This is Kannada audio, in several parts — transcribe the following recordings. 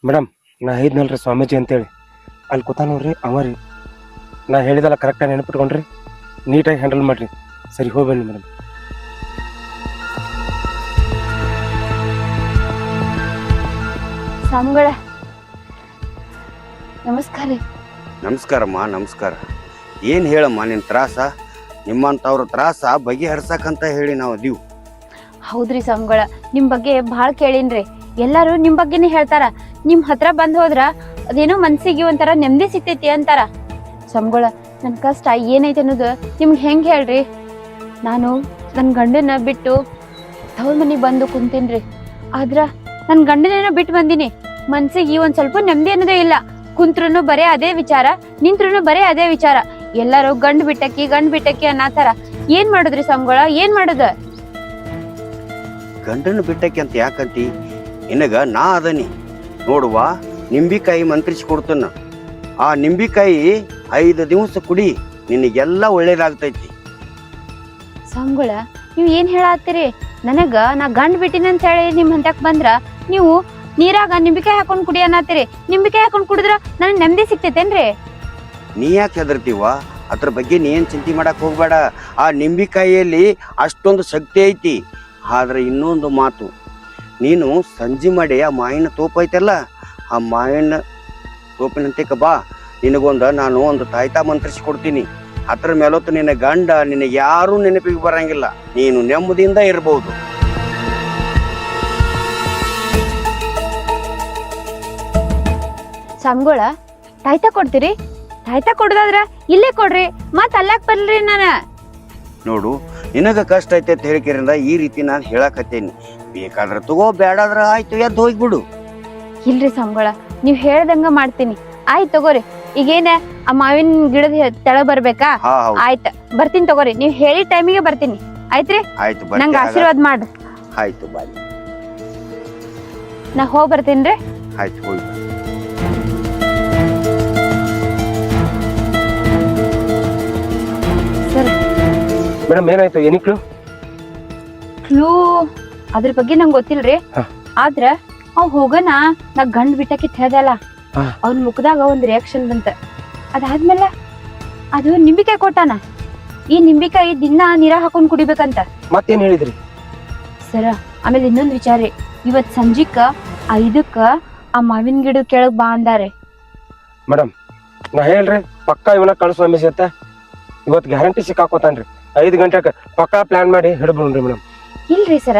ಮೇಡಮ್ ನಾ ಹೇಳಿದ್ನಲ್ರಿ ಸ್ವಾಮೀಜಿ ಅಂತೇಳಿ ಅಲ್ಲಿ ಕೂತ ನೋಡ್ರಿ ಅವ ರೀ ನಾ ಹೇಳಿದಲ್ಲ ಕರೆಕ್ಟಾಗಿ ನೆನಪಿಟ್ಕೊಂಡ್ರಿ ನೀಟಾಗಿ ಹ್ಯಾಂಡಲ್ ಮಾಡಿರಿ ಸರಿ ಹೋಗಿ ಬನ್ನಿ ಮೇಡಮ್. ಸ್ವಾಮಿಗಳ ನಮಸ್ಕಾರ ರೀ. ನಮಸ್ಕಾರಮ್ಮ ನಮಸ್ಕಾರ. ಏನು ಹೇಳಮ್ಮ ನಿನ್ನ ತ್ರಾಸ? ನಿಮ್ಮಂಥವ್ರ ತ್ರಾಸ ಬಗೆಹರ್ಸಕ್ಕಂತ ಹೇಳಿ ನಾವು ಅದೀವಿ. ಹೌದ್ರಿ ಸ್ವಾಮಿಗಳ, ನಿಮ್ ಬಗ್ಗೆ ಭಾಳ ಕೇಳೀನ್ರಿ. ಎಲ್ಲಾರು ನಿಮ್ ಬಗ್ಗೆನೇ ಹೇಳ್ತಾರ. ನಿಮ್ ಹತ್ರ ಬಂದ್ ಹೋದ್ರ ಅದೇನೋ ಮನ್ಸಿಗೆ ಒಂಥರ ನೆಮ್ಮದಿ ಸಿಗ್ತೈತಿ ಅಂತಾರ. ಸ್ವಾಮಿಗಳ, ನನ್ ಕಷ್ಟ ಏನೈತೆ ಅನ್ನೋದು ನಿಮ್ಗೆ ಹೆಂಗ್ ಹೇಳ್ರಿ? ನಾನು ನನ್ ಗಂಡನ ಬಿಟ್ಟು ತವ್ರ ಮನೆಗೆ ಬಂದು ಕುಂತೀನ್ರಿ. ಆದ್ರ ನನ್ ಗಂಡನೇನೋ ಬಿಟ್ಟು ಬಂದಿನಿ. ಮನ್ಸಿಗೆ ಒಂದ್ ಸ್ವಲ್ಪ ನೆಮ್ಮದಿ ಅನ್ನೋದೇ ಇಲ್ಲ. ಕುಂತ್ರುನು ಬರೇ ಅದೇ ವಿಚಾರ, ನಿಂತ್ರುನು ಬರೇ ಅದೇ ವಿಚಾರ. ಎಲ್ಲಾರು ಗಂಡ್ ಬಿಟ್ಟಕ್ಕಿ ಅನ್ನತಾರ. ಏನ್ ಮಾಡುದ್ರಿ ಸ್ವಾಮಿಗಳ, ಏನ್ ಮಾಡುದ? ಗಂಡನ ಬಿಟ್ಟಕ್ಕೆ ಅಂತ ಯಾಕಂತಿ? ನಿನಗ ನಾ ಅದನಿ ನೋಡುವ, ನಿಂಬಿಕಾಯಿ ಮಂತ್ರಿಸಿ ಕೊಡ್ತನ. ಆ ನಿಂಬಿಕಾಯಿ 5 ದಿವಸ ಕುಡಿ, ನಿನಗೆಲ್ಲ ಒಳ್ಳೇದಾಗ್ತೈತಿ. ಸ್ವಾಮಿಗಳ, ನೀವ್ ಏನ್ ಹೇಳತ್ತೀರಿ? ನನಗ ನಾ ಗಂಡ್ ಬಿಟ್ಟಿನ ಅಂತ ಹೇಳಿ ನಿಮ್ ಹಂತಕ್ ಬಂದ್ರ ನೀವು ನೀರಾಗ ನಿಂಬಿಕಾಯಿ ಹಾಕೊಂಡ್ ಕುಡಿ ಅನ್ನತ್ತೀರಿ. ನಿಂಬಿಕಾಯಿ ಹಾಕೊಂಡ್ ಕುಡಿದ್ರ ನನಗ್ ನೆಮ್ಮದಿ ಸಿಗ್ತೈತೇನ್ರಿ? ನೀ ಯಾಕೆ ಹೆದರ್ತೀವ? ಅದ್ರ ಬಗ್ಗೆ ನೀ ಏನ್ ಚಿಂತೆ ಮಾಡಕ್ ಹೋಗ್ಬೇಡ. ಆ ನಿಂಬಿಕಾಯಿಯಲ್ಲಿ ಅಷ್ಟೊಂದು ಶಕ್ತಿ ಐತಿ. ಆದ್ರೆ ಇನ್ನೊಂದು ಮಾತು, ನೀನು ಸಂಜೆ ಮಾಡಿ ಆ ಮಾವಿನ ತೋಪ ಐತಲ್ಲ, ಆ ಮಾವಿನ ತೋಪಿನಂತೆ ಬಾ. ನಾನು ಒಂದು ತಾಯ್ತಾ ಮಂತ್ರಿಸಿ ಕೊಡ್ತೀನಿ. ಅದ್ರ ಮೇಲೊತ್ತು ನಿನ್ನ ಗಂಡ ನಿನಗೆ ಯಾರೂ ನೆನಪಿಗೆ ಬರಂಗಿಲ್ಲ. ನೀನು ನೆಮ್ಮದಿಯಿಂದ ಇರ್ಬೋದು. ಸ್ವಾಮಿಗಳ, ತಾಯ್ತಾ ಕೊಡ್ತೀರಿ? ತಾಯ್ತಾ ಕೊಡುದಾದ್ರ ಇಲ್ಲೇ ಕೊಡ್ರಿ, ಮತ್ ಅಲ್ಲಾಕ್ ಬರ್ಲ್ರಿ. ನಾನ ನೋಡು, ನಿನಗ ಕಷ್ಟ ಐತೆ ಅಂತ ಹೇಳಿಕೆರಿಂದ ಈ ರೀತಿ ನಾನು ಹೇಳಕತ್ತೇನಿ. ಬೇಕಾದ್ರೆ ತಗೋ, ಬೇಡಾದ್ರ ಆಯ್ತು, ಎದ್ದು ಹೋಗ್ಬಿಡು. ಇಲ್ರಿ ಸ್ವಾಮಿಗಳ, ನೀವ್ ಹೇಳ್ದಂಗ ಮಾಡ್ತೀನಿ. ಆಯ್ತು ತಗೋರಿ. ಈಗೇನ ಆ ಮಾವಿನ ಗಿಡದ ತೆಳಗ್ ಬರ್ಬೇಕಾ? ಆಯ್ತ, ಬರ್ತೀನಿ ತಗೋರಿ. ನೀವ್ ಹೇಳಿ ಟೈಮಿಗೆ ಬರ್ತೀನಿ. ಆಯ್ತ್ರಿ? ಆಯ್ತು, ನಂಗ ಆಶೀರ್ವಾದ ಮಾಡ್ರಿ. ಆಯ್ತು ಬಾಯ್. ನಾ ಹೋಗ್ ಬರ್ತೀನ್ರಿ. ಆಯ್ತು, ಹೋಗಿ. ಸರಿ ಮೇಡಮ್ ಏನಾಯ್ತು? ಏನಿಕ್ಳು ಕ್ಲೂ ಅದ್ರ ಬಗ್ಗೆ ನಂಗೆ ಗೊತ್ತಿಲ್ರಿ. ಆದ್ರ ಅವ್ ಹೋಗನ ನಾ ಗಂಡ್ ಬಿಟ್ಟಕ್ಕೆ ಹೇಳ್ದಲ್ಲ, ಅವ್ನ ಮುಖದಾಗ ಒಂದ್ ರಿಯಾಕ್ಷನ್ ಬಂತ. ಅದಾದ್ಮೇಲೆ ಅದು ನಿಂಬಿಕಾಯಿ ಕೊಟ್ಟಾನ. ಈ ನಿಂಬಿಕಾಯಿ ದಿನ ನೀರ ಹಾಕೊಂಡ್ ಕುಡಿಬೇಕಂತ. ಮತ್ತೇನ್ ಹೇಳಿದ್ರಿ? ಸರ, ಆಮೇಲೆ ಇನ್ನೊಂದ್ ವಿಚಾರ ರೀ. ಇವತ್ ಸಂಜಿಕ 5ಕ್ಕ ಆ ಮಾವಿನ ಗಿಡ ಕೆಳಗ್ ಬಾ ಅಂದಾರೆ. ಮೇಡಮ್ ನಾ ಹೇಳ್ರಿ, ಪಕ್ಕಾ ಇವನ ಕಳ್ಸ್ವಾಮೀಜಿ ಅಂತ ಇವತ್ತು ಗ್ಯಾರಂಟಿ ಸಿಕ್ಕಾಕೋತಾನ್ರಿ. 5 ಗಂಟೆಗೆ ಪಕ್ಕಾ ಪ್ಲಾನ್ ಮಾಡಿ ಹಿಡ್ಬಿಡ್ರಿ ಮೇಡಮ್. ಇಲ್ರಿ ಸರ,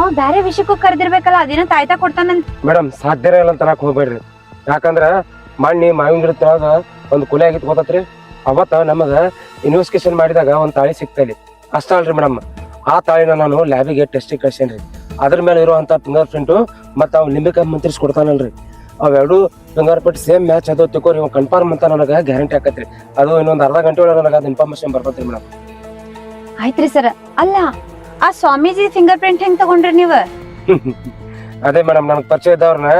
ಅವ್ ಬ್ಯಾರೆ ವಿಷಯಕ್ಕೂ ಕರೆದಿರ್ಬೇಕಲ್ಲ, ಅದೇನೋ ತಾಯ್ತಾ ಕೊಡ್ತಾನಂತ. ಮೇಡಮ್ ಸಾಧ್ಯನೇ ಇಲ್ಲ ಅಂತ ತರಕ್ ಹೋಗ್ಬೇಡ್ರಿ. ಯಾಕಂದ್ರ ಮಣ್ಣಿ ಮಾವಿನ ಗಿಡ ತಳಗ ಒಂದು ಕುಲೆ ಆಗಿತ್ತು ಗೊತ್ತತ್ರಿ. ಅವತ್ತ ನಮಗ ಇನ್ವೆಸ್ಟಿಗೇಷನ್ ಮಾಡಿದಾಗ ಒಂದ್ ತಾಳಿ ಸಿಕ್ತಲ್ಲಿ. ಅಷ್ಟ ಅಲ್ರಿ ಮೇಡಮ್, ಆ ತಾಳಿನ ನಾನು ಲ್ಯಾಬಿಗೆ ಟೆಸ್ಟಿಗೆ ಕಳ್ಸೇನ್ರಿ. ಅದ್ರ ಮೇಲೆ ಇರುವಂತ ಫಿಂಗರ್ ಪ್ರಿಂಟು ಮತ್ತ ಅವ್ ನಿಂಬಿಕಾಯಿ ಮಂತ್ರಿಸಿ ಕೊಡ್ತಾನಲ್ರಿ, ಅವೆರಡು ಫಿಂಗರ್ ಪ್ರಿಂಟ್ ಸೇಮ್ ಮ್ಯಾಚ್ ಅದು ತಿಳ್ಕೊರಿ. ಇವ್ ಕನ್ಫರ್ಮ್ ಅಂತ ನನಗೆ ಗ್ಯಾರಂಟಿ ಆಕತ್ರಿ. ಅದು ಇನ್ನೊಂದು ಅರ್ಧ ಗಂಟೆ ಒಳಗೆ ನನಗೆ ಅದು ಇನ್ಫಾರ್ಮೇಶನ್ ಬರ್ತೈತ್ರಿ ಮೇಡಮ್. ಆಯ್ತ್ರಿ ಸರ. ಅಲ್ಲ, ಆ ಸ್ವಾಮೀಜಿ ಫಿಂಗರ್ ಪ್ರಿಂಟ್ ಹೆಂಗ್ ತಗೊಂಡ್ರಿ ನೀವ್? ಅದೇ ಮೇಡಮ್, ನನಗೆ ಪರಿಚಯ ಇದ್ದವ್ರನ್ನ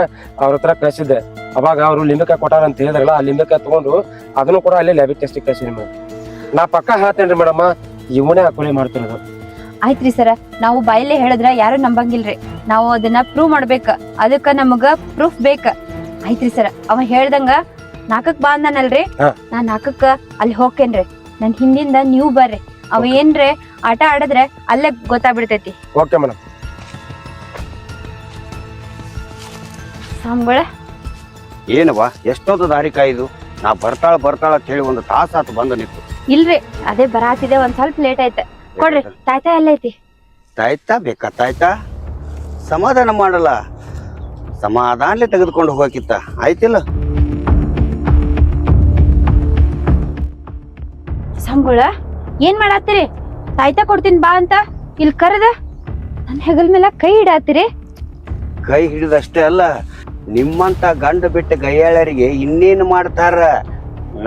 ಅವ್ರ ಹತ್ರ ಕಳ್ಸಿದ್ದೆ. ಅವಾಗ ಅವ್ರು ಲಿಂಬಿಕಾಯಿ ಕೊಟ್ಟಾರ ಅಂತ ಹೇಳಿದ್ರಲ್ಲ, ಆ ಲಿಂಬಿಕಾಯಿ ತಗೊಂಡು ಅದನ್ನು ಕೂಡ ಅಲ್ಲಿ ಲ್ಯಾಬಿಗೆ ಟೆಸ್ಟಿಗೆ ಕಳ್ಸಿನಿ ಮೇಡಮ್. ನಾ ಪಕ್ಕ ಹೇಳ್ತೇನ್ರಿ ಮೇಡಮ್, ಇವನೇ ಕೊಲೆ ಮಾಡ್ತಿರೋದು. ಆಯ್ತ್ರಿ ಸರ, ನಾವು ಬಾಯಲ್ಲೇ ಹೇಳಿದ್ರ ಯಾರು ನಂಬಂಗಿಲ್ರಿ. ನಾವು ಅದನ್ನ ಪ್ರೂವ್ ಮಾಡ್ಬೇಕ. ಅದಕ್ಕ ನಮಗ ಪ್ರೂಫ್ ಬೇಕ. ಆಯ್ತ್ರಿ ಸರ, ಅವ ಹೇಳ್ದಂಗ 4ಕ್ ಬಾ ಅಂದನಲ್ರಿ, ನಾ 4ಕ್ಕ ಅಲ್ಲಿ ಹೋಗ್ತೇನ್ರಿ. ನನ್ ಹಿಂದಿಂದ ನೀವು ಬರ್ರಿ. ಅವ ಏನ್ರೆ ಆಟ ಆಡಿದ್ರೆ ಅಲ್ಲೇ ಗೊತ್ತಾಗ್ಬಿಡ್ತೈತಿ. Okay madam. ಸ್ವಾಮಿಗಳ, ಏನವ್ವ ಎಷ್ಟೊಂದು ದಾರಿ ಕಾಯ್ದು? ನಾ ಬರ್ತಾಳ ಅಂತ ಹೇಳಿ ಒಂದು ತಾಸಾತು ಬಂದು ನಿಂತು. ಇಲ್ರಿ, ಅದೇ ಬರಾತಿದೆ, ಒಂದ್ ಸ್ವಲ್ಪ ಲೇಟ್ ಆಯ್ತ. ಕೊಡ್ರಿ, ತಾಯ್ತಾ ಎಲ್ಲ ಐತಿ. ತಾಯ್ತಾ ಬೇಕಾ? ತಾಯ್ತಾ ಸಮಾಧಾನ ಮಾಡಲ್ಲ, ಸಮಾಧಾನಲೆ ತೆಗೆದುಕೊಂಡು ಹೋಗಕ್ಕಿತ್ತ ಆಯ್ತಿಲ್ಲ. ಸ್ವಾಮಿಗಳ, ಏನ್ ಮಾಡಾತ್ತೀರಿ? ತಾಯ್ತಾ ಕೊಡ್ತೀನಿ ಬಾ ಅಂತ ಇಲ್ಲಿ ಕರೆದ ನನ್ ಹೆಗಲ್ ಮೇಲೆ ಕೈ ಇಡಾತ್ತೀರಿ. ಕೈ ಹಿಡಿದಷ್ಟೇ ಅಲ್ಲ, ನಿಮ್ಮಂತ ಗಂಡ ಬಿಟ್ಟ ಗೈಯಾಳರಿಗೆ ಇನ್ನೇನು ಮಾಡ್ತಾರ?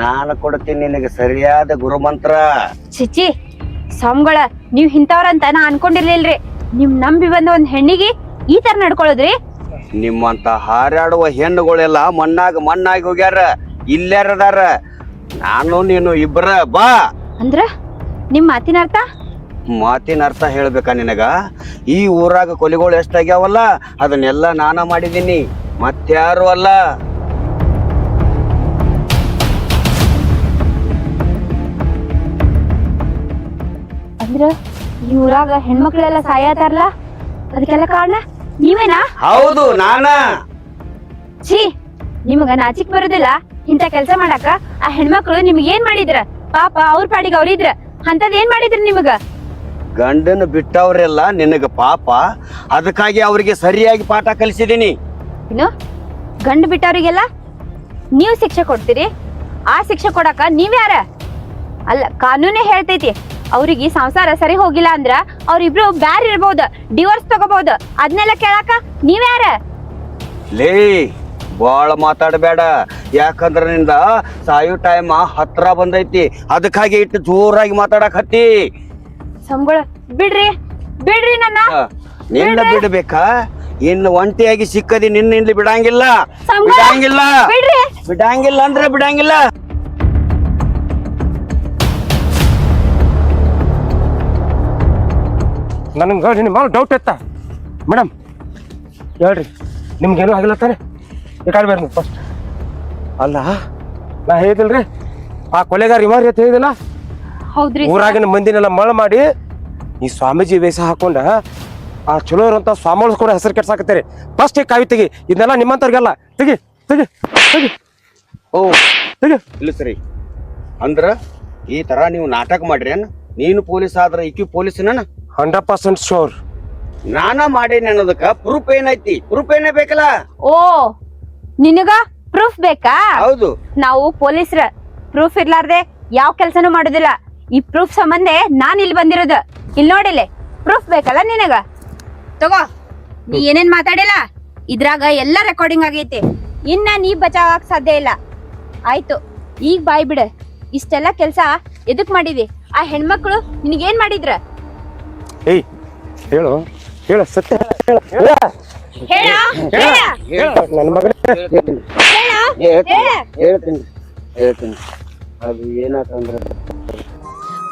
ನಾನು ಕೊಡ್ತೀನಿ ನಿನಗೆ ಸರಿಯಾದ ಗುರುಮಂತ್ರ. ಚಿಚಿ ಸ್ವಾಮಿಗಳ, ನೀವ್ ಇಂಥವ್ರಂತ ನಾ ಅನ್ಕೊಂಡಿರ್ಲಿಲ್ರಿ. ನಿಮ್ ನಂಬಿ ಬಂದ ಒಂದ್ ಹೆಣ್ಣಿಗೆ ಈ ತರ ನಡ್ಕೊಳ್ಳೋದ್ರಿ? ನಿಮ್ಮಂತ ಹಾರಾಡುವ ಹೆಣ್ಣುಗಳೆಲ್ಲ ಮಣ್ಣಾಗಿ ಹೋಗ್ಯಾರ. ಇಲ್ಲಾರದಾರ. ನಾನು ನೀನು ಇಬ್ಬರ ಬಾ ಅಂದ್ರ ನಿಮ್ ಮಾತಿನ ಅರ್ಥ? ಮಾತಿನ ಅರ್ಥ ಹೇಳ್ಬೇಕಾ ನಿನಗ? ಈ ಊರಾಗ ಕೊಲೆಗಳು ಎಷ್ಟಾಗ್ಯಾವಲ್ಲ, ಅದನ್ನೆಲ್ಲ ನಾನ ಮಾಡಿದ್ದೀನಿ. ಮತ್ಯಾರು ಅಲ್ಲ. ಅಂದ್ರ ಈ ಊರಾಗ ಹೆಣ್ಮಕ್ಳೆಲ್ಲ ಸಾಯತಾರಲ್ಲ ಅದಕ್ಕೆಲ್ಲ ಕಾರಣ ನೀವೇನಾ? ಹೌದು, ನಾನ. ಛೀ, ನಿಮಗ ನಾಚಿಕ್ ಬರುದಿಲ್ಲ ಇಂತ ಕೆಲ್ಸ ಮಾಡಾಕ? ಆ ಹೆಣ್ಮಕ್ಳು ನಿಮ್ಗೆ ಏನ್ ಮಾಡಿದ್ರ? ಪಾಪ ಅವ್ರ ಪಾಡಿಗೆ ಅವ್ರಿದ್ರ, ಅಂತದ್ ಏನ್ ಮಾಡಿದ್ರ ನಿಮಗ? ಗಂಡನ ಬಿಟ್ಟವ್ರೆಲ್ಲ ನಿನಗ ಪಾಪ, ಅದಕ್ಕಾಗಿ ಅವ್ರಿಗೆ ಸರಿಯಾಗಿ ಪಾಠ ಕಲಿಸಿದೀನಿ. ಇನ್ನು ಗಂಡು ಬಿಟ್ಟವ್ರಿಗೆಲ್ಲ ನೀವ್ ಶಿಕ್ಷೆ ಕೊಡ್ತೀರಿ? ಆ ಶಿಕ್ಷೆ ಕೊಡಾಕ ನೀವ್ಯಾರ? ಅಲ್ಲ, ಕಾನೂನೇ ಹೇಳ್ತೈತಿ ಅವ್ರಿಗೆ ಸಂಸಾರ ಸರಿ ಹೋಗಿಲ್ಲ ಅಂದ್ರ ಅವ್ರಿಬ್ರು ಬ್ಯಾರ್ ಇರ್ಬೋದು, ಡಿವೋರ್ಸ್ ತಗೋಬಹುದು. ಅದನ್ನೆಲ್ಲ ಕೇಳಾಕ ನೀವ್ಯಾರ? ಲೇ, ಬಾಳ ಮಾತಾಡಬೇಡ, ಯಾಕಂದ್ರ ನಿಂದ ಸಾಯೋ ಟೈಮ್ ಹತ್ರ ಬಂದೈತಿ. ಅದಕ್ಕಾಗಿ ಇಟ್ಟು ಜೋರಾಗಿ ಮಾತಾಡಕ್ ಹತ್ತಿ. ಸಂಬಳ ಬಿಡ್ರಿ, ಬಿಡ್ರಿ ನನ್ನ. ನಿನ್ನ ಬಿಡ್ಬೇಕಾ? ಇನ್ನು ಒಂಟಿಯಾಗಿ ಸಿಕ್ಕದಿ, ನಿನ್ನ ಇಲ್ಲಿ ಬಿಡಂಗಿಲ್ಲ, ಸಂಬಳ ಬಿಡಂಗಿಲ್ಲ, ಬಿಡ್ರಿ. ಬಿಡಂಗಿಲ್ಲ ಅಂದ್ರೆ ಬಿಡಂಗಿಲ್ಲ. ನನಗೆ ನಿನ್ನ ಮೇಲೆ ಡೌಟ್ ಇತ್ತ ಮೇಡಮ್. ಹೇಳ್ರಿ, ನಿಮ್ಗೇನು ಆಗಿಲ್ಲ ತಾನೆ? ಈ ಕಾಲ್ ಬೇಡ ಫಸ್ಟ್. ಅಲ್ಲ, ನಾ ಹೇಳಿದಿಲ್ರಿ ಆ ಕೊಲೆಗಾರ ಇಮಾರಿ ಅಂತ ಹೇಳಿದಿಲ್ಲ? ಹೌದ್ರಿ. ಊರಾಗಿನ ಮಂದಿನೆಲ್ಲ ಮಳ ಮಾಡಿ ಈ ಸ್ವಾಮೀಜಿ ವೇಷ ಹಾಕೊಂಡ ಆ ಚಲೋ ಇರುವಂತ ಸ್ವಾಮಿಗಳು ಕೂಡ ಹೆಸರು ಕೆಡ್ಸಾಕತ್ತೀರಿ. ಫಸ್ಟ್ ಈ ಕಾವಿ ತೆಗಿ, ಇದನ್ನೆಲ್ಲ ನಿಮ್ಮಂತವ್ರಿಗೆಲ್ಲ ತೆಗಿ ತೆಗಿ ತೆಗಿ. ಓ, ತೆಗಿ. ಇಲ್ಲ ಸರಿ. ಅಂದ್ರ ಈ ತರ ನೀವು ನಾಟಕ ಮಾಡ್ರಿ. ನೀನು ಪೊಲೀಸ್ ಆದ್ರ ಈಕಿ ಪೊಲೀಸ್ನ? 100% ಶೋರ್. ನಾನ ಮಾಡೇನಿ ಅನ್ನೋದಕ್ಕ ಪ್ರೂಫ್ ಏನೈತಿ? ಪ್ರೂಫ್ ಏನೇ ಬೇಕಲ್ಲ? ಓ, ನಿನಗ ಪ್ರೂಫ್ ಬೇಕಾ? ಹೌದು. ನಾವು ಪೊಲೀಸ್ರ, ಪ್ರೂಫ್ ಇರ್ಲಾರ್ದೆ ಯಾವ ಕೆಲ್ಸನೂ ಮಾಡುದಿಲ್ಲ. ಈ ಪ್ರೂಫ್ ಸಂಬಂಧ ನಾನ್ ಇಲ್ಲಿ ಬಂದಿರೋದು. ಇಲ್ಲಿ ನೋಡಿಲೆ, ಪ್ರೂಫ್ ಬೇಕಲ್ಲ ನಿನಗ? ತಗೋ, ನೀ ಏನೇನ್ ಮಾತಾಡಿಲ್ಲ ಇದ್ರಾಗ ಎಲ್ಲ ರೆಕಾರ್ಡಿಂಗ್ ಆಗೈತಿ. ಇನ್ನ ನೀ ಬಚಾವಾಕ್ ಸಾಧ್ಯ ಇಲ್ಲ. ಆಯ್ತು, ಈಗ ಬಾಯ್ ಬಿಡ. ಇಷ್ಟೆಲ್ಲ ಕೆಲ್ಸ ಎದಕ್ ಮಾಡಿದಿ? ಆ ಹೆಣ್ಮಕ್ಳು ನಿನಗೇನ್ ಮಾಡಿದ್ರ? ಏಯ್, ಹೇಳು ಹೇಳು, ಸತ್ಯ ಹೇಳು. ಹೇಳ, ಹೇಳ, ನನ್ನ ಮಗನೇ ಹೇಳ್ತೀನಿ. ಹೇಳ್ತೀನಿ. ಅದು ಏನಾತಂದ್ರ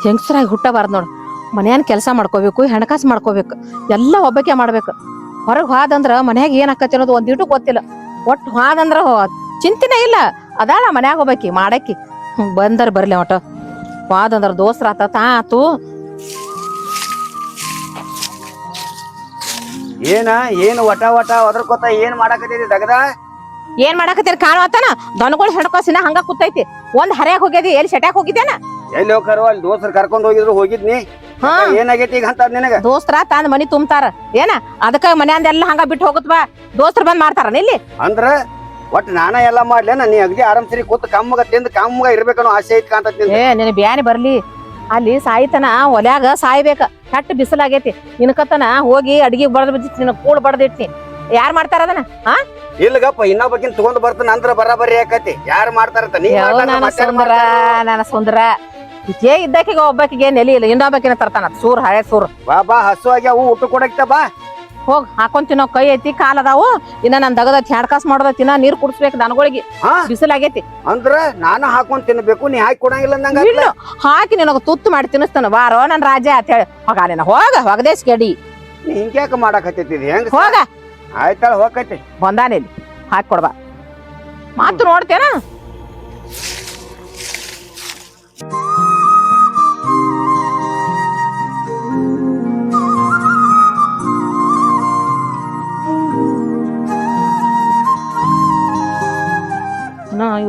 ಹೆಂಗಸರಾಗಿ ಹುಟ್ಟಬಾರ್ದು ನೋಡು. ಮನ್ಯಾನ ಕೆಲಸ ಮಾಡ್ಕೋಬೇಕು, ಹೆಣ್ಕಾಸು ಮಾಡ್ಕೋಬೇಕು, ಎಲ್ಲ ಒಬ್ಬಕ್ಕೆ ಮಾಡ್ಬೇಕು. ಹೊರಗೆ ಹೋದಂದ್ರ ಮನ್ಯಾಗ ಏನಾಕತಿ ಅನ್ನೋದು ಒಂದಿಟ್ಟು ಗೊತ್ತಿಲ್ಲ. ಒಟ್ಟು ಹೋದಂದ್ರ ಚಿಂತೆನೇ ಇಲ್ಲ. ಅದಾಳ ಮನ್ಯಾಗ ಹೋಗ್ಬೇಕಿ ಮಾಡಕ್ಕಿ. ಬಂದರ್ ಬರ್ಲಿ ಒಟ್ಟು. ಹೋದಂದ್ರ ದೋಸ್ತ್ರ ಆತ ಆತು. ಏನು ವಟ ವಟ ಒದರ್ಕೋತ ಏನ್ ಮಾಡಾಕತ್ತೀರಿ ದಗದ? ಏನ್ ಮಾಡಾಕತ್ತೀರಿ ಕಾಣುವತ್ತಾನ? ದನಗಳು ಹೆಣ್ಕಾಸಿನ ಹಂಗ ಕೂತೈತಿ. ಒಂದ್ ಹರ್ಯಾಗ ಹೋಗ್ಯದಿ, ಎಲ್ಲಿ ಸೆಟ್ಯಾಕ್ ಹೋಗಿದ್ದೇನ? ಎಲ್ಲಿ ಹೋಗಾರು ಅಲ್ಲಿ ದೋಸ್ತರು ಕರ್ಕೊಂಡ್ ಹೋಗಿದ್ರು, ಹೋಗಿದ್ನಿ. ಹಾ, ಏನಾಗೈತಿ ಈಗ ಅಂತ ನಿನಗ? ದೋಸ್ತ್ರ ತಂದ್ ಮನಿ ತುಂಬ್ತಾರ ಏನ? ಅದಕ್ಕ ಮನ್ಯಾಂದೆಲ್ಲ ಹಂಗ ಬಿಟ್ಟು ಹೋಗುತ್ತ ಬಾ. ದೋಸ್ತ್ರ ಬಂದ್ ಮಾಡ್ತಾರ ಇಲ್ಲಿ ಅಂದ್ರ ಒಟ್ ನಾನ ಎಲ್ಲಾ ಮಾಡ್ಲೇನ? ನೀ ಅಗದಿ ಆರಾಮ್ ಸರಿ ಕೂತ್ ಕಮ್ಮಗ ತಿಂದ್ ಕಮ್ಮಗ ಇರ್ಬೇಕನ್ನೋ ಆಸೆ ಐತಿ ಕಾಂತತಿ. ಏ, ನಿನ್ ಬ್ಯಾನಿ ಬರ್ಲಿ. ಅಲ್ಲಿ ಸಾಯ್ತನ ಒಲ್ಯಾಗ ಸಾಯ್ಬೇಕ. ಕೆಟ್ಟ ಬಿಸಿಲಾಗೈತಿ. ನಿನ್ಕತನ ಹೋಗಿ ಅಡಿಗೆ ಬಡದ್ ಬಿದ್ದಿತ್ತು, ನಿನ್ ಕೂಳ್ ಬಡದಿಟ್ನಿ. ಯಾರ್ ಮಾಡ್ತಾರ ಅದನ್ನ? ಹಾ, ಇಲ್ಲಗಪ್ಪ, ಇನ್ನೊಬ್ಬಕಿನ್ ತಗೊಂಡ್ ಬರ್ತಾನ ಅಂದ್ರ ಬರಾಬರಿ ಆಕತಿ. ಯಾರು ಮಾಡ್ತಾರಂತ? ನೀ ಸುಂದರ, ನನ್ನ ಸುಂದರ. ಈಕೆ ಇದ್ದಕ್ಕಿಗ ಒಬ್ಬಕಿಗೆ ನೆಲಿ ಇಲ್ಲ, ಇನ್ನೊಬ್ಬಕಿನ ತರ್ತಾನ ಸೂರ್, ಹಳೆ ಸೂರ್. ಬಾ ಹಸು ಆಗ್ಯಾವು, ಊಟ ಕೊಡಕ್ತ ಬಾ. ಹೋಗ್ ಹಾಕೊಂಡ್ ತಿನ್ನೋ ಕೈ ಐತಿ, ಕಾಲ್ ಅದಾವು. ಇನ್ನ ನನ್ ದಗದ ಹ್ಯಾಡ್ಕಾಸ್ ಮಾಡೋದ ತಿನ್ನ, ನೀರ್ ಕುಡಿಸ್ಬೇಕು ದನಗಳಿಗೆ. ಬಿಸಿಲಾಗೈತಿ ಅಂದ್ರ ನಾನು ಹಾಕೊಂಡ್ ತಿನ್ಬೇಕು, ನೀ ಹಾಕಿ ಕೊಡಂಗಿಲ್ಲ ಅಂದಂಗ. ಇಲ್ಲ, ಹಾಕಿ ನಿನಗ ತುತ್ತು ಮಾಡಿ ತಿನ್ನಿಸ್ತಾನ. ಬಾರೋ ನನ್ ರಾಜ ಅಂತ ಹೇಳಿ ಹೋಗಾಲಿನ. ಹೊಗದೇಶ್ ಕೆಡಿ. ನೀ ಹಿಂಗ್ಯಾಕ ಮಾಡಾಕತ್ತಿದ್ದಿ? ಹೆಂಗ ಹೋಗ. ಆಯ್ತಾಳ, ಹೋಗೈತಿ. ಬಂದಾನಿಲ್ಲಿ ಹಾಕಿ ಕೊಡ್ಬಾ. ಮಾತು ನೋಡ್ತೇನ?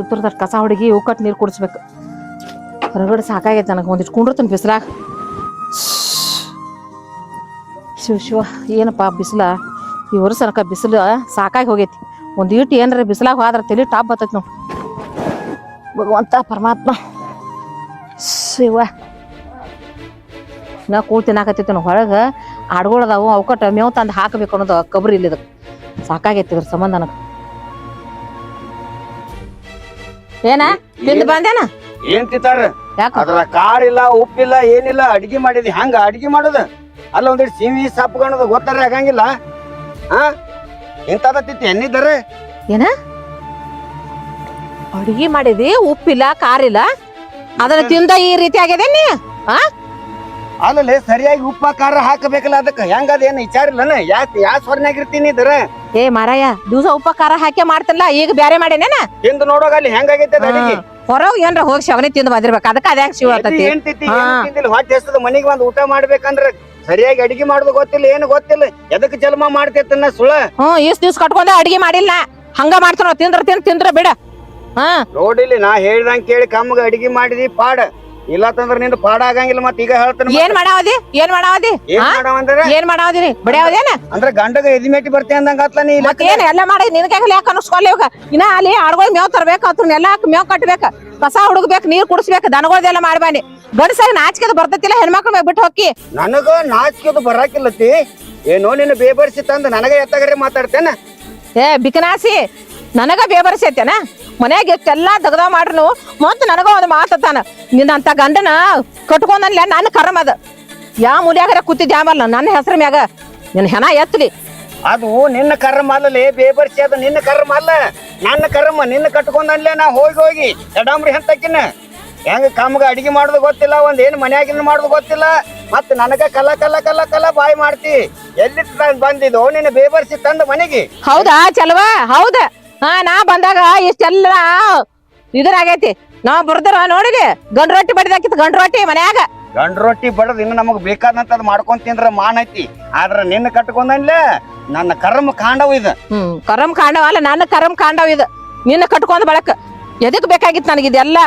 ಉತ್ತರದ ಕಸ ಹುಡುಗಿ ಉಕ್ಕಟ್ ನೀರು ಕುಡಿಸ್ಬೇಕು. ಹೊರಗಡೆ ಸಾಕಾಗೈತೆ ನನಗೆ. ಒಂದಿಟ್ಟು ಕುಂಡಿರ್ತೀನಿ ಬಿಸಿಲಾಗ. ಶಿವ ಏನಪ್ಪ ಬಿಸಿಲ ಈ ವರ್ಷ ತನಕ ಬಿಸಿಲು ಸಾಕಾಗಿ ಹೋಗೈತಿ. ಒಂದೀಟು ಏನಾರ ಬಿಸಿಲಾಗ ಹೋದ್ರ ತಲೆ ಟಾಪ್ ಬರ್ತೈತಿ ನಾವು. ಭಗವಂತ ಪರಮಾತ್ಮ ಶಿವ. ನಾ ಕೂಳ್ ತಿನ್ನಾಕತ್ತೈತಿ ನಾವು. ಹೊರಗೆ ಆಡ್ಗೊಳದಾವು, ಅವಕಟ್ಟ ಮೇವು ತಂದು ಹಾಕಬೇಕು ಅನ್ನೋದು ಕಬ್ರಿ ಇಲ್ಲ. ಇದಕ್ಕೆ ಸಾಕಾಗೈತಿ ಇದ್ರ ಸಂಬಂಧ ನನಗೆ. ಏನ ತಿಂದು ಬಂದೇನ? ಏನ್ ತಿಂತಾರ? ಅದ್ರ ಕಾರ್ ಇಲ್ಲ, ಉಪ್ಪಿಲ್ಲ, ಏನಿಲ್ಲ. ಅಡಿಗೆ ಮಾಡಿದಿ ಹಂಗ ಅಡಿಗೆ ಮಾಡೋದ? ಅಲ್ಲ ಒಂದಿಟ್ಟು ಸಿಮಿ ಸಪ್ಪು ಕಾಣೋದು ಗೊತ್ತಾರ ಆಗಂಗಿಲ್ಲ. ಹಾ, ಇಂತದ ತಿತ್ತಿ ಎನ್ನಿದ್ದಾರ? ಏನ ಅಡಿಗೆ ಮಾಡಿದಿ, ಉಪ್ಪಿಲ್ಲ, ಕಾರಿಲ್ಲ, ಅದನ್ನ ತಿಂದ ಈ ರೀತಿ ಆಗ್ಯದ ನೀ? ಅಲ್ಲೇ ಸರಿಯಾಗಿ ಉಪ್ಪ ಖಾರ ಹಾಕಬೇಕಲ್ಲ ಅದಕ್ಕೆ ಹೆಂಗದೇನು ವಿಚಾರ ಇಲ್ಲನ ಯಾಕೆ ಯಾವ ಸ್ವರ್ನಾಗಿರ್ತೀನಿ ಇದರ ಏ ಮಾರಾಯ ದಿವ್ಸ ಉಪ್ಪ ಖಾರ ಹಾಕಿ ಮಾಡ್ತಿಲ್ಲ ಈಗ ಬ್ಯಾರೆ ಮಾಡೇನೇನ ತಿಂದು ನೋಡೋಗ ಅಲ್ಲಿ ಹೆಂಗಾಗೈತೆ ಅದ್ ಅಡಿಗೆ ಹೊರಗ್ ಏನ್ರ ಹೋಗಿ ಶವನಿ ತಿಂದು ಬಂದಿರ್ಬೇಕು ಅದಕ್ಕ ಅದ ಹೆಂಗ್ ಶಿವ ಆತತಿ ಏನ್ತೈತಿ ಹೊಟ್ಟೆ ಎಷ್ಟದ ಮನಿಗೆ ಬಂದು ಊಟ ಮಾಡ್ಬೇಕಂದ್ರ ಸರಿಯಾಗಿ ಅಡಿಗೆ ಮಾಡೋದು ಗೊತ್ತಿಲ್ಲ ಏನು ಗೊತ್ತಿಲ್ಲ ಎದಕ್ ಜನ್ಮ ಮಾಡ್ತೈತನ್ನ ಸುಳ ಇಷ್ಟ್ ದಿವ್ಸ ಕಟ್ಕೊಂಡ ಅಡಿಗೆ ಮಾಡಿಲ್ಲ ಹಂಗ ಮಾಡ್ತಾರ ತಿಂದ್ರ ಬಿಡ ನೋಡಿಲಿ ನಾ ಹೇಳ್ದಂಗ್ ಕೇಳಿ ಕಮ್ಮಗ ಅಡಿಗೆ ಮಾಡಿದಿ ಪಾಡ ಇಲ್ಲತ್ತಂದ್ರ ನಿಂದ ಪಾಡ ಆಗಂಗಿಲ್ಲ ಮತ್ ಈಗ ಹೇಳ್ತಾನ ಏನ್ ಮಾಡಾವದಿ ಏನ್ ಮಾಡವಂದ್ರ ಏನ್ ಮಾಡಾವದಿರಿ ಬಿಡ್ಯಾವದೇನ ಅಂದ್ರ ಗಂಡಗ ಎದಿಮೇಟಿ ಬರ್ತೆ ಅಂದಂಗ ಆತ್ಲ ನೀ ಮತ್ ಏನ್ ಎಲ್ಲ ಮಾಡಿ ನಿನ್ಕಾಗಲ್ಲ ಯಾಕೆ ಅನ್ಸ್ಕೊಲ್ಲ ಇವಾಗ ಇನ್ನ ಅಲ್ಲಿ ಆಡ್ಗೊಳ್ ಮೇವ್ ತರ್ಬೇಕು ಅತ್ರನ್ನೆಲ್ಲ ಮೇವ್ ಕಟ್ಬೇಕ ಕಸ ಹುಡುಗ್ಬೇಕು ನೀರ್ ಕುಡಿಸ್ಬೇಕು ದನಗಳದೆಲ್ಲ ಮಾಡ್ಬಾನಿ ಗಂಡಸಾಗ ನಾಚಿಕೆದು ಬರ್ತತಿಲ್ಲ ಹೆಣ್ಮಕ್ಳ ಮ್ಯಾಗ ಬಿಟ್ಟು ಹೋಗಿ ನನಗ ನಾಚಿಕೆದು ಬರಾಕಿಲ್ಲತಿ ಏನೋ ನಿನ್ನ ಬೇಬರ್ಸಿ ತಂದ ನನಗ ಎತ್ತಗರೆ ಮಾತಾಡ್ತೇನ ಏ ಬಿಕನಾಸಿ ನನಗ ಬೇಬರ್ಸೈತೇನ ಮನ್ಯಾಗ ಎಷ್ಟೆಲ್ಲಾ ದಗದ ಮಾಡ್ರು ಮತ್ ನನಗ ಒಂದ್ ಮಾತಾನ ನಿನ್ನಂತ ಗಂಡನ ಕಟ್ಕೊಂಡನ್ಲ ನನ್ನ ಕರ್ಮ ಅದ ಯಾವ ಮೂಲ್ಯಾಗರ ಕೂತಿದ್ದ ಆಮಲ್ಲ ನನ್ನ ಹೆಸರ ಮ್ಯಾಗ ನಿನ್ ಹೆಣ ಎತ್ತಲಿ ಅದು ನಿನ್ನ ಕರ್ಮ ಅಲ್ಲಲೇ ಬೇಬರ್ಸಿ ಅದು ನಿನ್ನ ಕರ್ಮ ಅಲ್ಲ ನನ್ನ ಕರ್ಮ ನಿನ್ನ ಕಟ್ಕೊಂಡನ್ಲೇ ನಾ ಹೋಗಿ ಎಡಾಮ್ರಿ ಅಂತಕಿನ ಹೆಂಗ ಕಮ್ಮಗ ಅಡಿಗೆ ಮಾಡೋದು ಗೊತ್ತಿಲ್ಲ ಒಂದ್ ಏನ್ ಮನ್ಯಾಗಿನ ಮಾಡೋದು ಗೊತ್ತಿಲ್ಲ ಮತ್ ನನಗ ಕಲ್ಲ ಬಾಯಿ ಮಾಡ್ತಿ ಎಲ್ಲಿ ಬಂದಿದ್ದು ನಿನ್ನ ಬೇಬರ್ಸಿ ತಂದ ಮನೆಗೆ ಹೌದಾ ಚಲವಾ ಹೌದ ನಾ ಬಂದಾಗ ಇಷ್ಟೆಲ್ಲ ಇದ್ರಾಗೈತಿ ನಾ ಬರ್ದಾರ ನೋಡಿಲಿ ಗಂಡ್ ರೊಟ್ಟಿ ಬಡಿದಾಕಿತ್ತು ಗಂಡ್ ರೊಟ್ಟಿ ಮನ್ಯಾಗ ಗಂಡ್ ರೊಟ್ಟಿ ಬಡದ್ ಇನ್ನು ನಮಗ್ ಬೇಕಾದಂತದ್ ಮಾಡ್ಕೊಂಡ್ ತಿಂದ್ರ ಮಾನ್ ಐತಿ ಆದ್ರ ನಿನ್ನ ಕಟ್ಕೊಂಡನ್ಲೇ ನನ್ನ ಕರ್ಮ ಕಾಂಡವ್ ಇದು ಕರಂ ಕಾಂಡವ ಅಲ್ಲ ನನ್ನ ಕರಂ ಕಾಂಡವ ಇದು ನಿನ್ನ ಕಟ್ಕೊಂಡ್ ಬಳಕ ಎದಕ್ ಬೇಕಾಗಿತ್ತು ನನಗಿದೆಲ್ಲ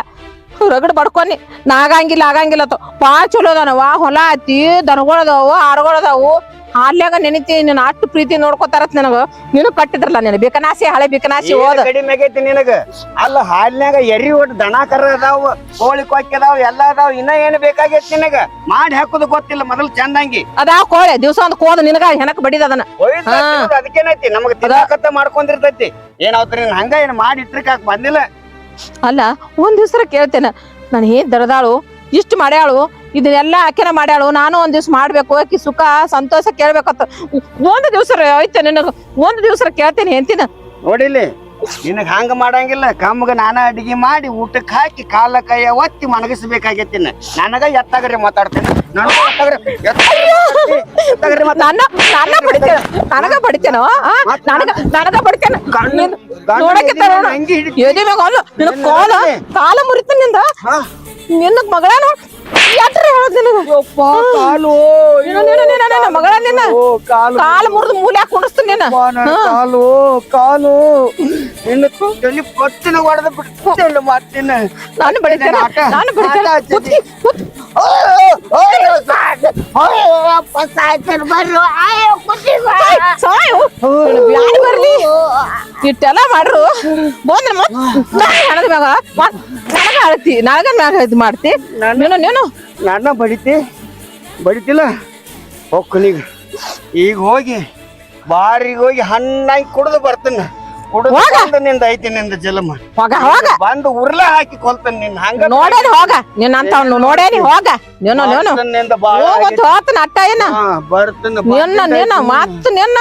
ರಗಡ್ ಬಡ್ಕೊನಿ ಆಗಂಗಿಲ್ಲ ಬಾಳ ಚಲೋ ಅದಾನವ ಹೊಲ ಐತಿ ದನಗಳದಾವು ಆಡುಗಳದಾವು ಹಾಲ್ಯಾಗ ನೆನಿತಿ ನಿನ್ನ ಅಷ್ಟು ಪ್ರೀತಿ ನೋಡ್ಕೊತಾರತ್ ನನಗ ನೀನು ಕಟ್ಟಿದ್ರಲ್ಲ ನೀನು ಬಿಕನಾಸಿ ಹಳೆ ಬಿಕನಾಸಿ ಹೋದ ಕಡಿಮೆ ಆಗೈತಿ ನಿನಗ ಅಲ್ಲ ಹಾಲ್ನ್ಯಾಗ ಎರಿ ಒಟ್ಟು ದನ ಕರ ಅದಾವ ಕೋಳಿ ಕೊಕ್ಕಿ ಅದಾವ ಎಲ್ಲ ಅದಾವ ಇನ್ನ ಏನ್ ಬೇಕಾಗೈತಿ ನಿನಗ ಮಾಡಿ ಹಾಕೋದು ಗೊತ್ತಿಲ್ಲ ಮೊದಲು ಚಂದಂಗಿ ಅದಾವ ಕೋಳೆ ದಿವ್ಸ ಒಂದ್ ಕೋದ ನಿನಗ ಹೆನಕ್ ಬಡಿದ ಅದನ್ನ ಅದಕ್ಕೇನೈತಿ ನಮಗ ತಿನ್ನಾಕತ್ತ ಮಾಡ್ಕೊಂಡಿರ್ತೈತಿ ಏನಾವ್ತ್ರಿ ಹಂಗ ಏನ್ ಮಾಡಿ ಇಟ್ರಿಕಾಕ್ ಬಂದಿಲ್ಲ ಅಲ್ಲ ಒಂದ್ ದಿವ್ಸ ಕೇಳ್ತೇನೆ ನಾನು ಏನ್ ದರದಾಳು ಇಷ್ಟು ಮಾಡ್ಯಾಳು ಇದನ್ನೆಲ್ಲ ಆಕೆನ ಮಾಡ್ಯಾಳು ನಾನು ಒಂದ್ ದಿವ್ಸ ಮಾಡ್ಬೇಕು ಆಕಿ ಸುಖ ಸಂತೋಷ ಕೇಳ್ಬೇಕತ್ತ ಒಂದ್ ದಿವ್ಸ ಐತೆ ನಿನಗ ಒಂದ್ ದಿವ್ಸ ಕೇಳ್ತೇನೆ ಎಂತಿನ ನೋಡಿಲಿ ನಿನಗ ಹಂಗ ಮಾಡಂಗಿಲ್ಲ ಕಮ್ಮಗ ನಾನ ಅಡಿಗೆ ಮಾಡಿ ಊಟಕ್ಕೆ ಹಾಕಿ ಕಾಲ ಕೈಯ ಒತ್ತಿ ಮನಗಿಸ್ಬೇಕಾಗೈತಿ ನನಗ ಎತ್ತಾಗರೆ ಮಾತಾಡ್ತೇನೆ ನನಗ ಬಡಿತೇನೋ ನನಗ ಬಡಿತೇನೆ ನೋಡಕ್ಕೆ ಎದಿ ಮ್ಯಾಗ ಅಲ್ಲ ನಿನ್ನ ಕಾಲ ಮುರಿತ ನಿಂದ ನಿನ್ನ ಮಗಳ ಮಗಳ ನಿನ್ನ ಕಾಲು ಮುರಿದು ಮೂಲೆ ಕುಣಿಸ್ತೀನಿ ಕಾಲು ಇನ್ನು ಪತ್ತಿನ ಹೊಡೆದ ಬಿಡ್ತೇನೆ ಮಾಡ್ತೀನಿ ನಾನು ಬಡಿತೇನೆ ಬರ್ಲಿ ಇಟ್ಟೆಲ್ಲ ಮಾಡ್ರು ಬಂದ್ರ ಹಣದ ಮ್ಯಾಗ ನನಗ ಅಳತಿ ನನಗ ಮ್ಯಾಗ ಇದು ಮಾಡ್ತಿ ನೀನು ನನ್ನ ಬಡಿತಿಲ್ಲ ಹೊಕ್ಕನೀಗ ಈಗ ಹೋಗಿ ಬಾರಿಗೆ ಹೋಗಿ ಹಣ್ಣಾಗಿ ಕುಡ್ದು ಬರ್ತೀನಿ ಕುಡ್ದು ನಿಂದ ಐತಿ ನಿಂದ ಜಲಮ ಬಂದು ಉರ್ಲ ಹಾಕಿ ಕೊಲ್ತಾನೆ ನಿನ್ನ ಹಂಗ ನೋಡೇನಿ ಹೋಗ ನಿನ್ನ ಅಂತ ನೋಡೇನಿ ಹೋಗ ಹೋತನ ಅಟ್ಟ ಏನ ನಿನ್ನ ಮತ್ತ ನಿನ್ನ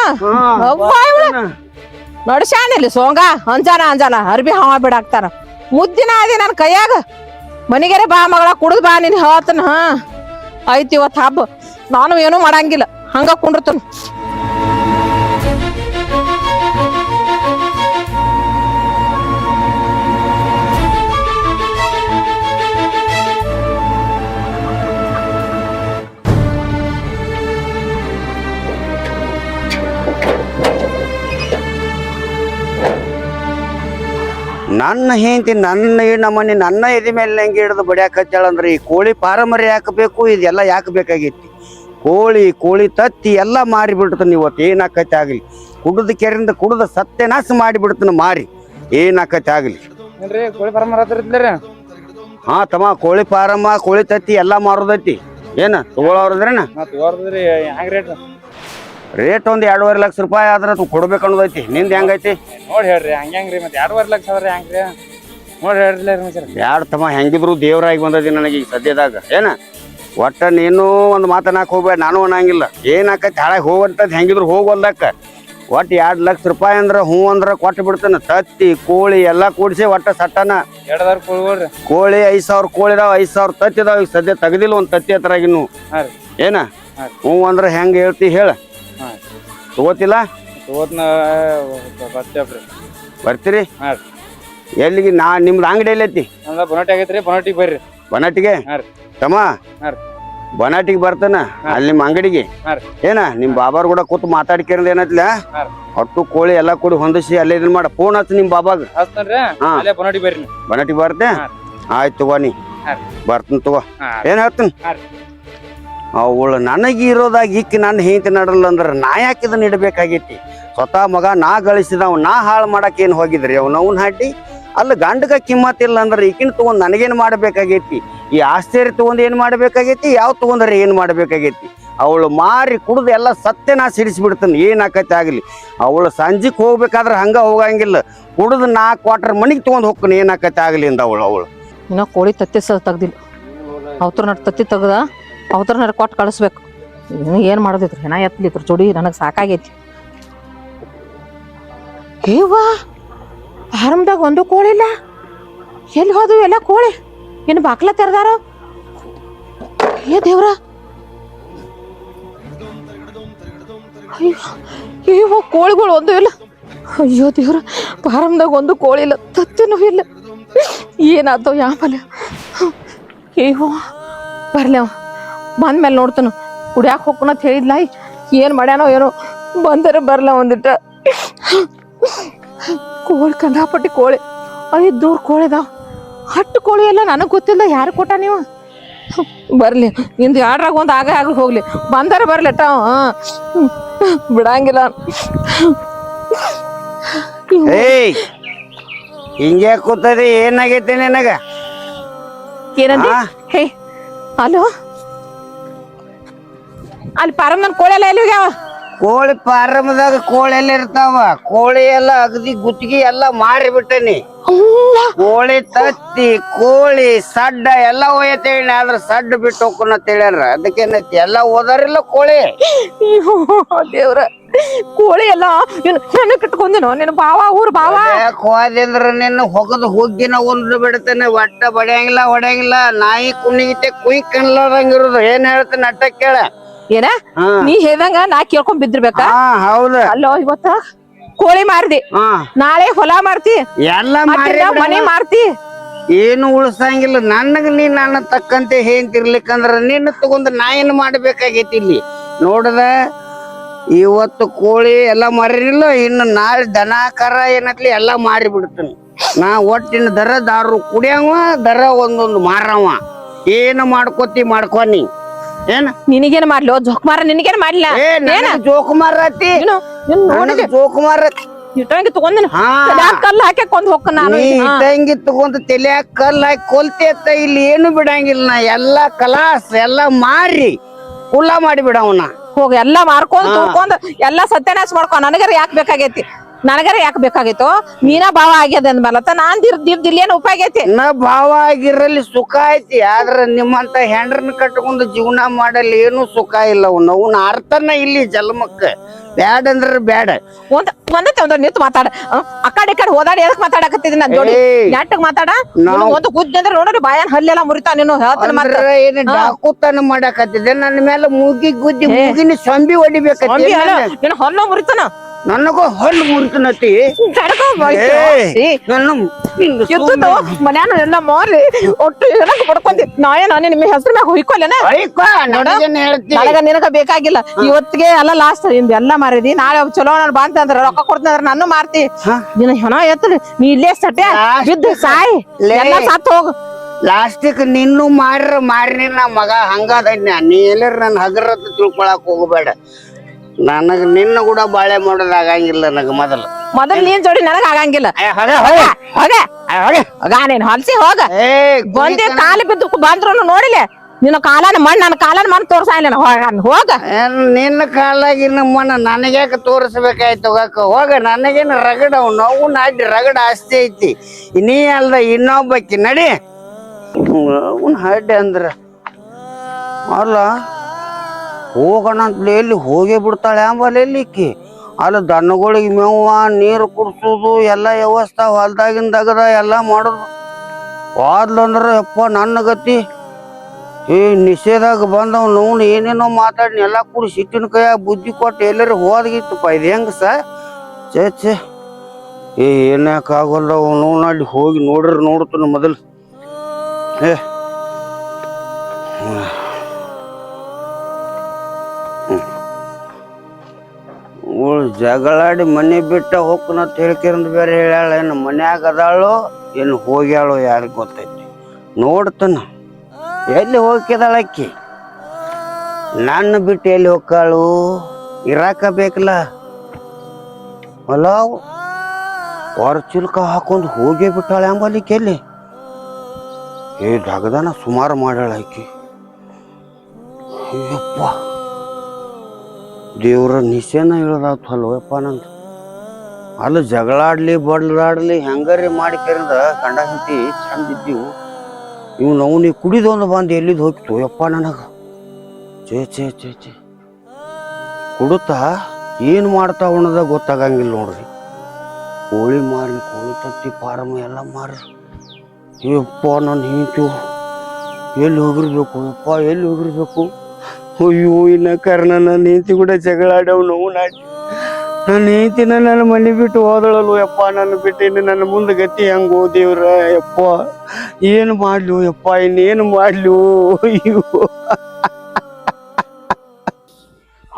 ನಡ್ಸ್ಯಾಣಿಲ್ಲಿ ಸೋಂಗ ಅಂಜಾನ ಅರ್ಬಿ ಹವ ಬಿಡಾಕ್ತಾರ ಮುದ್ದಿನ ಅದಿ ನನ್ ಕೈಯಾಗ ಮನಿಗೆರೆ ಬಾ ಮಗಳ ಕುಡ್ದು ಬಾ ನೀನ್ ಹೇಳ್ತನ ಐತಿ ಇವತ್ತು ಹಬ್ಬ ನಾನು ಏನೂ ಮಾಡಂಗಿಲ್ಲ ಹಂಗ ಕುಂಡ್ರತನ ನನ್ನ ಹೆಂಡತಿ ನನ್ನ ನಮ್ಮನೆ ನನ್ನ ಎದಿ ಮೇಲೆ ಹೆಂಗೆ ಹಿಡಿದು ಬಡಿಯಾಕತ್ತೇಳಂದ್ರೆ ಈ ಕೋಳಿ ಪಾರಮರಿ ಹಾಕಬೇಕು ಇದೆಲ್ಲ ಯಾಕೆ ಬೇಕಾಗೈತಿ ಕೋಳಿ ತತ್ತಿ ಎಲ್ಲ ಮಾರಿ ಬಿಡ್ತಾನೆ ಇವತ್ತು ಏನಾಕತಿ ಆಗಲಿ ಕುಡ್ದ ಕೆರೆಯಿಂದ ಕುಡ್ದ ಸತ್ಯನಾಶ ಮಾಡಿ ಬಿಡ್ತಾನ ಮಾರಿ ಏನಾಕತಿ ಆಗಲಿ ಹಾ ತಮ್ಮ ಕೋಳಿ ಪಾರಮ್ಮ ಕೋಳಿ ತತ್ತಿ ಎಲ್ಲ ಮಾರೋದೈತಿ ಏನ ತಗೊಳವ್ರದ್ರೇನ ರೇಟ್ ಒಂದ್ 2.5 ಲಕ್ಷ ರೂಪಾಯಿ ಆದ್ರ ಕೊಡ್ಬೇಕು ಅನ್ನೋದೈತಿ ನಿಂದ ಹೆಂಗೈತಿ ನೋಡಿ ಹೇಳ್ರಿ ಹಂಗ್ರಿ ಮತ್ತೆ 2.5 ಲಕ್ಷ ಆದ್ರೆ ಹೆಂಗ್ರಿ ನೋಡಿ ಹೇಳ್ರಿ ಯಾರು ತಮ್ಮ ಹೆಂಗಿದ್ರು ದೇವ್ರಾಗಿ ಬಂದದಿ ನನಗೆ ಈಗ ಸದ್ಯದಾಗ ಏನ ಒಟ್ಟ ನೀನು ಒಂದು ಮಾತನಾಕ್ ಹೋಗ್ಬೇಡ ನಾನು ಅನ್ನಂಗಿಲ್ಲ ಏನಾಕತಿ ಹಾಳಾಗಿ ಹೋಗಂತದ್ ಹೆಂಗಿದ್ರು ಹೋಗ್ವಲ್ದಕ್ಕ ಒಟ್ಟು 2 ಲಕ್ಷ ರೂಪಾಯಿ ಅಂದ್ರ ಹೂ ಅಂದ್ರ ಕೊಟ್ಟು ಬಿಡ್ತಾನ. ತತ್ತಿ ಕೋಳಿ ಎಲ್ಲಾ ಕೂಡಿಸಿ ಒಟ್ಟ ಸಟ್ಟನ. 2000 ಕೊಡ್ಬೋಡ್ರಿ. ಕೋಳಿ 5000 ಕೋಳಿ ಇದಾವ, 5000 ತತ್ತಿ ಇದಾವ. ಈಗ ಸದ್ಯ ತೆಗ್ದಿಲ್ಲ ಒಂದ್ ತತ್ತಿ ಹತ್ರಾಗಿನ್ನು. ಹಾ ರೀ. ಏನ ಹಾ. ಹೂ ಅಂದ್ರ ಹೆಂಗ್ ಹೇಳ್ತಿ ಹೇಳ. ಹಾ. ತಗೋತಿಲ್ಲ? ತಗೋತ್ನ ಬರ್ತೇವ್ರಿ. ಬರ್ತೀರಿ? ಹಾ ರೀ. ಎಲ್ಲಿಗೆ? ನಿಮ್ದು ಅಂಗಡಿ ಎಲ್ಲೈತಿ? ನಮ್ದ ಬನಾಟಿ ಆಗೈತ್ರಿ, ಬನಾಟಿಗೆ ಬರ್ರಿ. ಬನಾಟಿಗೆ? ಹಾ ರೀ. ತಮ್ಮ ಹಾ ರೀ. ಬನಾಟಿಗೆ ಬರ್ತಾನ ಅಲ್ಲಿ ನಿಮ್ಮ ಅಂಗಡಿಗೆ. ಹಾ ರೀ. ಏನ ನಿಮ್ ಬಾಬಾರ್ ಕೂಡ ಕೂತು ಮಾತಾಡ್ಕೇಂದ್ರ ಏನತ್ಲ ಹಾ ರೀ. ಹೊಟ್ಟು ಕೋಳಿ ಎಲ್ಲಾ ಕೂಡಿ ಹೊಂದಿಸಿ ಅಲ್ಲೇ ಇದನ್ ಮಾಡ. ಫೋನ್ ಹಚ್ಚ ನಿಮ್ ಬಾಬಾಗ. ಹಚ್ತೇನ್ರಿ. ಹಾ. ಅಲ್ಲೇ ಬನಾಟಿ ಬರ್ರಿ ನೀವು. ಬನಾಟಿಗೆ ಬರ್ತೆ? ಹಾ. ಆಯ್ತು ತಗೋ ನೀ. ಹಾ ರೀ. ಬರ್ತೀನಿ ತಗೋ. ಹಾ. ಏನ್ ಹೇಳ್ತೀನಿ? ಹಾ ರೀ. ಅವಳು ನನಗೆ ಇರೋದಾಗ ಇಕ್ಕಿ ನನ್ನ ಹೆಂಡತಿ ನಡಲ್ಲ ಅಂದ್ರ ನಾ ಯಾಕೆ ಇದನ್ನ ಇಡಬೇಕಾಗೈತಿ? ಸ್ವತಃ ಮಗ ನಾ ಗಳಿಸಿದವ್ ನಾ ಹಾಳು ಮಾಡಕ್ ಏನ್ ಹೋಗಿದ್ರಿ ಅವ್ನ ಹಾಟಿ? ಅಲ್ಲ ಗಂಡಗ ಕಿಮ್ಮತ್ ಇಲ್ಲ ಅಂದ್ರೆ ಈಕಿನ ತಗೊಂಡ್ ನನಗೇನ್ ಮಾಡ್ಬೇಕಾಗೈತಿ? ಈ ಆಶ್ಚರ್ಯ ತಗೊಂಡ್ ಏನ್ ಮಾಡ್ಬೇಕಾಗೈತಿ? ಯಾವ ತಗೊಂಡ್ರೆ ಏನ್ ಮಾಡ್ಬೇಕಾಗೈತಿ? ಅವಳು ಮಾರಿ ಕುಡ್ದು ಎಲ್ಲ ಸತ್ಯ ನಾ ಸಿಡಿಸ್ಬಿಡ್ತಾನೆ. ಏನ್ ಆಕತಿ ಆಗ್ಲಿ. ಅವಳು ಸಂಜಿಕ್ ಹೋಗ್ಬೇಕಾದ್ರೆ ಹಂಗ ಹೋಗಂಗಿಲ್ಲ. ಕುಡ್ದು 4 ಕ್ವಾರ್ಟರ್ ಮನಿಗ್ ತಗೊಂಡ್ ಹೋಗ್ತಾನೆ. ಏನ್ ಆಕತಿ ಆಗ್ಲಿ ಅಂದ ಅವಳು ಇನ್ನ ಕೋಳಿ ತತ್ತಿ ತೆಗ್ದಿಲ್ಲ. ಅವತ್ರ ತತ್ತಿ ತೆಗ್ದ ಅವತ್ರ ಕೊಟ್ಟು ಕಳಿಸ್ಬೇಕು. ಏನ್ ಮಾಡೋದಿದ್ರು ಹೆಣ ಎತ್ತಲಿದ್ರು ಜೋಡಿ ನನಗ್ ಸಾಕಾಗೈತಿ. ಏವಾ ಫಾರಮ್ದಾಗ ಒಂದು ಕೋಳಿ ಇಲ್ಲ. ಎಲ್ಲಿ ಹೋದ್ವು ಎಲ್ಲ ಕೋಳಿ? ಏನು ಬಾಕ್ಲ ತೆರೆದಾರ? ಏ ದೇವ್ರ, ಅಯ್ಯೋ ಕೋಳಿಗಳು ಒಂದು ಇಲ್ಲ. ಅಯ್ಯೋ ದೇವ್ರ, ಫಾರಮ್ದಾಗ ಒಂದು ಕೋಳಿ ಇಲ್ಲ, ತತ್ತಿನೂ ಇಲ್ಲ. ಏನಾಯ್ತು ಯಾಮಲೆ? ಅಯ್ಯೋ ಬರ್ಲಿ ಅವ ಬಂದ್ಮೇಲೆ ನೋಡ್ತಾನು. ಕುಡಿಯಾಕ ಹೋಗ್ಕೊನತ್ ಹೇಳಿದ್ಲ. ಏನ್ ಮಾಡ್ಯಾನೋ ಏನೋ. ಬಂದರೆ ಬರ್ಲ ಒಂದಿಟ್ಟ. ಕೋಳಿ ಕಂದಾಪಟ್ಟಿ ಕೋಳಿ 5 ದೂರ ಕೋಳಿ ಇದಾವ. 10 ಕೋಳಿ ಎಲ್ಲ ನನಗ್ ಗೊತ್ತಿಲ್ಲ. ಯಾರು ಕೊಟ್ಟ ನೀವು? ಬರ್ಲಿ ಇಂದು 2ರಾಗ ಒಂದು ಆಗ್ಲಿ ಹೋಗ್ಲಿ. ಬಂದರೆ ಬರ್ಲಿಟ್ಟ ಬಿಡಂಗಿಲ್ಲ. ಏಯ್ ಹಿಂಗೆ ಕೂತದಿ? ಏನಾಗೈತಿ ನಿನಗ? ಏನಂದಿ? ಹೇ ಅಲೋ, ಅಲ್ಲಿ ಪಾರಮ್ ನನ್ ಕೋಳಿ ಎಲ್ಲ ಎಲ್ಲಿ ಹೋಗ್ಯಾವ? ಕೋಳಿ ಫಾರಮ್ದಾಗ ಕೋಳಿ ಎಲ್ಲ ಇರ್ತಾವ. ಕೋಳಿ ಎಲ್ಲ ಅಗದಿ ಗುತ್ತಿಗೆ ಎಲ್ಲ ಮಾರಿ ಬಿಟ್ಟನಿ. ಕೋಳಿ ತತ್ತಿ ಕೋಳಿ ಸಡ್ಡ ಎಲ್ಲ ಹೋಯತೇಳಿ. ಆದ್ರ ಸಡ್ಡ ಬಿಟ್ಟು ಹೋಗ್ಕೊನತ್ ಹೇಳ್ಯಾರ. ಅದಕ್ಕೇನೈತಿ ಎಲ್ಲ ಓದಾರಿಲ್ಲ ಕೋಳಿ. ದೇವ್ರ, ಕೋಳಿ ಎಲ್ಲ ನನ್ನ ಕಿಟ್ಕೊಂದಿನೋ ನಿನ್ನ ಬಾವ ಊರ್ ಬಾವ. ಹೋದಂದ್ರ ನಿನ್ನ ಹೊಗದ್ ಹುಗ್ಗಿನ ಒಂದು ಬಿಡ್ತಾನೆ. ಒಟ್ಟ ಬಡಿಯಂಗಿಲ್ಲ ಹೊಡೆಯಂಗಿಲ್ಲ. ನಾಯಿ ಕುಣಿಗಿತೆ ಕುಯ್ ಕಣ್ಲಾರಂಗಿರೋದು. ಏನ್ ಹೇಳ್ತಾನೆ ಅಟ್ಟ ಕೇಳ. ಏನ ನೀ ಹೇಳ್ದಂಗ ನಾ ಕೇಳ್ಕೊಂಡ್ ಬಿದ್ದಿರ್ಬೇಕಾ? ಹೌದ. ಅಲ್ಲೋ ಇವತ್ತ ಕೋಳಿ ಮಾರ್ದಿ, ನಾಳೆ ಹೊಲ ಮಾರ್ತಿ, ಎಲ್ಲ ಮನೆ ಮಾರ್ತಿ, ಏನು ಉಳ್ಸಂಗಿಲ್ಲ. ನನಗ ನೀ ನನ್ನ ತಕ್ಕಂತೆ ಹೇಂತಿರ್ಲಿಕ್ಕಂದ್ರ ನಿನ್ನ ತಗೊಂಡ್ ನಾ ಏನ್ ಮಾಡ್ಬೇಕಾಗೈತಿ ಇಲ್ಲಿ ನೋಡದ. ಇವತ್ತು ಕೋಳಿ ಎಲ್ಲ ಮಾರಿಲ್ಲ, ಇನ್ನು ನಾಳೆ ದನ ಕರ ಏನತ್ಲಿ ಎಲ್ಲ ಮಾರಿ ಬಿಡ್ತಾನೆ. ನಾ ಒಟ್ಟಿನ ದರ ದಾರು ಕುಡಿಯವ, ದರ ಒಂದೊಂದು ಮಾರವ. ಏನು ಮಾಡ್ಕೊನಿ ಏನ? ನಿನಗೇನ್ ಮಾಡ್ಲಿ ಜೋಕುಮಾರ? ನಿನಗೇನ್ ಮಾಡ್ಲಿಲ್ಲ? ಜೋಕುಮಾರ ಜೋಕುಮಾರ ಇಟ್ಟಂಗಿ ತಗೊಂದಿನ ಕಲ್ಲು ಹಾಕಿ ಕೊಂದ್ ಹೋಗ್ಕ ನಾನು. ಇಟ್ಟಂಗಿ ತಗೊಂಡ್ ತಲೆಯಾಗ ಕಲ್ಲು ಹಾಕಿ ಕೊಲ್ತಿ ಅತ್ತ. ಇಲ್ಲಿ ಏನು ಬಿಡಂಗಿಲ್ಲ. ನಾ ಎಲ್ಲಾ ಕಲಾಸ್ ಎಲ್ಲ ಮಾರಿ ಕುಲ್ಲ ಮಾಡಿ ಬಿಡವನ. ಹೋಗ ಎಲ್ಲಾ ಮಾರ್ಕೊಂಡ್ ತುರ್ಕೊಂಡ್ ಎಲ್ಲಾ ಸತ್ಯನಾಶ ಮಾಡ್ಕೊ. ನನಗರ ಯಾಕೆ ಬೇಕಾಗೈತಿ? ನನಗರ ಯಾಕೆ ಬೇಕಾಗೈತೋ? ನೀನ ಭಾವ ಆಗ್ಯದ ಅಂದ್ಮೇಲತ್ತ ನಾನ್ ದಿಲ್ಲೇನು ಉಪಾಯ ಆಗೈತಿ? ನಾ ಭಾವ ಆಗಿರಲ್ಲಿ ಸುಖ ಐತಿ. ಆದ್ರ ನಿಮ್ಮಂತ ಹೆಂಡ್ರನ್ನ ಕಟ್ಕೊಂಡು ಜೀವನ ಮಾಡಲ್ಲಿ ಏನು ಸುಖ ಇಲ್ಲ. ಅವ್ನ ಅರ್ಥನ ಇಲ್ಲಿ ಜನ್ಮಕ್ಕ ಬ್ಯಾಡ ಅಂದ್ರ ಬ್ಯಾಡ. ಒಂದ ನಿಂತು ಮಾತಾಡ. ಆ ಕಡೆ ಈ ಕಡೆ ಹೋದಾಡಿ ಎದಕ್ ಮಾತಾಡಕತ್ತಿದಿ? ನನ್ ಜೋಡಿ ನೆಟ್ಟಗ್ ಮಾತಾಡ. ಒಂದು ಗುದ್ದಿ ಅಂದ್ರೆ ನೋಡ್ರಿ ಬಾಯನ್ ಹಲ್ಲೆಲ್ಲ ಮುರಿತಾ. ನೀನು ಏನು ಡಾಕುತನ ಮಾಡಕತ್ತಿದ್ದೆ ನನ್ನ ಮೇಲೆ? ಮುಗಿ ಗುದ್ದಿ ಮುಗಿನ ಸೊಂಬಿ ಹೊಡಿಬೇಕತ್ತಿ. ನೀನು ಹೊಲ್ಲ ಮುರಿತಾನ. ನನಗೂ ಹೊಲ್ಲು ಮುರಿತನತಿ. ಮನ್ಯಾನ ಎಲ್ಲ ಮಾರಿ ಒಟ್ಟು ಏನಕ್ಕೆ ಪಡ್ಕೊಂಡಿ. ನಾಯೇನ ನಿಮ್ಮ ಹೆಸರು ಮ್ಯಾಗ ಹುಯ್ಕೊಲ್ಲೇನ? ನನಗ ನಿನಗ ಬೇಕಾಗಿಲ್ಲ. ಇವತ್ತಿಗೆ ಎಲ್ಲ ಲಾಸ್ಟ್. ಎಲ್ಲ ಮಾರಿದಿ. ನಾಳೆ ಚಲೋ ನಾನು ಬಾಂತ ಅಂದ್ರ ರೊಕ್ಕ ಕೊಡ್ತಂದ್ರ ನಾನು ಮಾರ್ತಿ. ನಿನ್ನ ಹೆಣ ಎತ್ತಲಿ. ನೀ ಇಲ್ಲೇ ಸಟ್ಯ ಬಿದ್ದು ಸಾಯಿ ಎಲ್ಲ ಸತ್ ಹೋಗು. ಲಾಸ್ಟಿಕ್ ನಿನ್ನೂ ಮಾರಿ ನಾ ಮಗ ಹಂಗದ. ನೀ ಎಲ್ಲರ ನನ್ನ ಹಗರತ್ ತಿಳ್ಕೊಳಕ್ ಹೋಗಬೇಡ. ನನಗ ನಿನ್ನ ಕೂಡ ಬಾಳೆ ಮಾಡೋದ್ ಆಗಂಗಿಲ್ಲ. ನನಗ ಮೊದಲು ನೀನ್ ಜೋಡಿ ನನಗ ಆಗಂಗಿಲ್ಲ. ನೀನ್ ಹೊಲ್ಸಿ ಹೋಗ. ಬಂದೆ ಕಾಲು ಬಿದ್ದು ಬಂದ್ರು ನೋಡಿಲೆ. ನಿನ್ನ ಕಾಲನ ಮಣ್ಣು ನನ್ನ ಕಾಲನ ಮಣ್ಣು ತೋರ್ಸಾಯಿಲ್ಲ. ಹೋಗ. ನಿನ್ನ ಕಾಲಾಗಿನ ಮಣ್ಣು ನನಗ್ಯಾಕ ತೋರಿಸ್ಬೇಕಾಯ್ತು? ಹೋಗ. ನನಗೇನು ರಗಡ ನೋವು ನಾಡಿ ರಗಡ ಆಸ್ತಿ ಐತಿ. ನೀ ಅಲ್ದ ಇನ್ನೊಬ್ಬಕ್ಕಿ ನಡಿ. ಅವ್ನ ಹಡ್ಡೆ ಅಂದ್ರ ಅಲ್ಲ ಹೋಗೋಣ ಅಂತ ಎಲ್ಲಿ ಹೋಗೇ ಬಿಡ್ತಾಳೆ. ಆಂಬಲ್ ಎಲ್ಲಿಕ್ಕಿ ಅಲ್ಲಿ ದನಗಳಿಗೆ ಮೇವ ನೀರು ಕುಡ್ಸೋದು ಎಲ್ಲ ವ್ಯವಸ್ಥೆ ಹೊಲ್ದಾಗಿಂದಾಗದ ಎಲ್ಲ ಮಾಡೋದು. ಹೋದ್ಲಂದ್ರೆ ಯಪ್ಪ ನನ್ನ ಗತಿ ಈ ನಿಷೇಧಾಗ ಬಂದವ್ ನೋವು ಏನೇನೋ ಮಾತಾಡಿ ಎಲ್ಲ ಕೂಡಿ ಸಿಟ್ಟಿನ ಕೈಯಾಗ ಬುದ್ಧಿ ಕೊಟ್ಟು ಎಲ್ಲರೂ ಹೋದ್ಗಿತ್ತಪ್ಪ. ಇದು ಹೆಂಗ ಛೇ ಏನ್ಯಾಕ ಆಗೋಲ್ಲ ನೋವು ಅಲ್ಲಿ ಹೋಗಿ ನೋಡ್ತಾನ ಮೊದಲು. ಜಗಳಾಡಿ ಮನೆ ಬಿಟ್ಟ ಹೋಗ್ನಂತ ಹೇಳ್ಕಿರಂದ್ ಬೇರೆ ಹೇಳ್ಯಾಳ. ಏನು ಮನ್ಯಾಗ ಅದಾಳೋ ಏನು ಹೋಗ್ಯಾಳೋ ಯಾರಿಗೆ ಗೊತ್ತೈತಿ. ನೋಡ್ತಾನ ಎಲ್ಲಿ ಹೋಗ್ಯದಾಳ ಅಕ್ಕಿ. ನನ್ನ ಬಿಟ್ಟು ಎಲ್ಲಿ ಹೋಗ್ಕಾಳು, ಇರಾಕ ಬೇಕಲ್ಲ. ಅಲ್ಲ ಹೊರ ಚಿಲ್ಕ ಹಾಕೊಂಡು ಹೋಗೇ ಬಿಟ್ಟಾಳ ಎಂಬಲಿಕ್ಕೆ ಎಲ್ಲಿ ದಗದಾನ ಸುಮಾರು ಮಾಡ್ಯಾಳ ಆಕಿ. ಅಯ್ಯಪ್ಪ ದೇವ್ರ ನಿಶೇನ ಇಳದಾವಲ್ವಪ್ಪ ನಂದು. ಅಲ್ಲಿ ಜಗಳಾಡ್ಲಿ ಬಡ್ಲಾಡ್ಲಿ ಹೆಂಗಾರಿ ಮಾಡಿ ಕರೆದ ಗಂಡ ಹೆಂಡತಿ ಚಂದ ಇದ್ದೀವು. ಇವು ನಾವು ನೀ ಕುಡಿದೊಂದು ಬಂದು ಎಲ್ಲಿದ್ದು ಹೋಗ್ತು ಯಪ್ಪ ನನಗ. ಛೇ ಕುಡುತ್ತಾ ಏನು ಮಾಡ್ತಾ ಉಣ್ಣದ ಗೊತ್ತಾಗಂಗಿಲ್ಲ ನೋಡ್ರಿ. ಕೋಳಿ ಮಾರಿ ಕೋಳಿ ತತ್ತಿ ಪಾರಮ ಎಲ್ಲ ಮಾರಿ ಯಪ್ಪ ನನ್ನ ಹಿಂತು ಎಲ್ಲಿ ಹೋಗಿರ್ಬೇಕು ಯಪ್ಪ ಎಲ್ಲಿ ಹೋಗಿರ್ಬೇಕು. ಅಯ್ಯೋ ಇನ್ನ ಕಾರಣ ನನ್ನ ಹೆಂಡತಿ ಕೂಡ ಜಗಳಾಡವ್ ನೋವು ನಾಟಿ. ನನ್ನ ಹೆಂಡತಿನ ನನ್ನ ಮನೆ ಬಿಟ್ಟು ಹೋದಳಲ್ವ ಯಪ್ಪ. ನನ್ನ ಬಿಟ್ಟು ಇನ್ನು ನನ್ನ ಮುಂದೆ ಗತಿ ಹೆಂಗೋ ದೇವ್ರ ಯಪ್ಪ. ಏನು ಮಾಡ್ಲು ಯಪ್ಪ, ಇನ್ನೇನು ಮಾಡ್ಲು. ಅಯ್ಯೋ